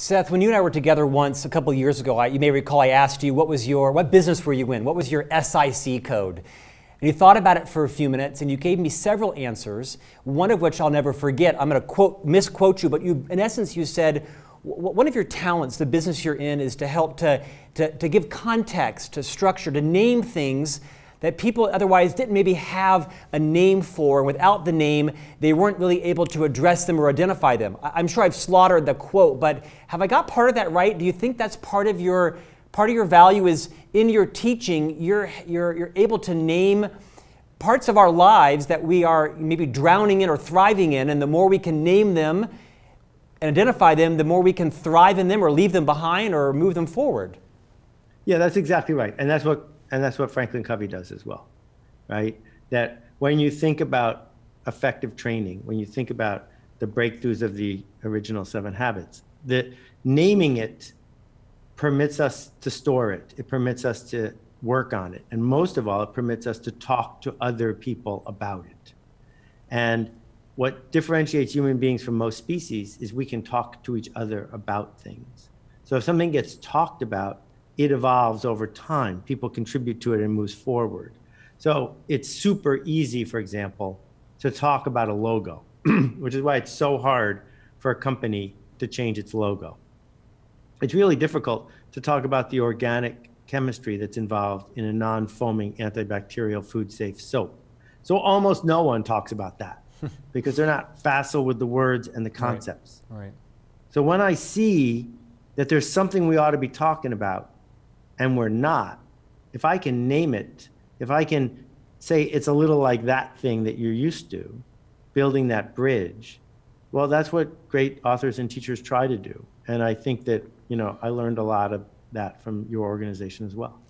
Seth, when you and I were together once a couple of years ago, you may recall I asked you, what business were you in? What was your SIC code? And you thought about it for a few minutes, and you gave me several answers, one of which I'll never forget. I'm going to misquote you, but in essence, you said, one of your talents, the business you're in, is to help to give context, to structure, to name things that people otherwise didn't maybe have a name for. Without the name, they weren't really able to address them or identify them. I'm sure I've slaughtered the quote, but have I got part of that right? Do you think that's part of your value is in your teaching, you're able to name parts of our lives that we are maybe drowning in or thriving in, and the more we can name them and identify them, the more we can thrive in them or leave them behind or move them forward? Yeah, that's exactly right. And that's what FranklinCovey does as well, right? That when you think about effective training, when you think about the breakthroughs of the original 7 habits, that naming it permits us to store it. It permits us to work on it. And most of all, it permits us to talk to other people about it. And what differentiates human beings from most species is we can talk to each other about things. So if something gets talked about, it evolves over time. People contribute to it and moves forward. So it's super easy, for example, to talk about a logo, which is why it's so hard for a company to change its logo. It's really difficult to talk about the organic chemistry that's involved in a non-foaming antibacterial food-safe soap. So almost no one talks about that because they're not facile with the words and the concepts. Right. So when I see that there's something we ought to be talking about and we're not, if I can name it, if I can say it's a little like that thing that you're used to, building that bridge, well, that's what great authors and teachers try to do. And I think that, I learned a lot of that from your organization as well.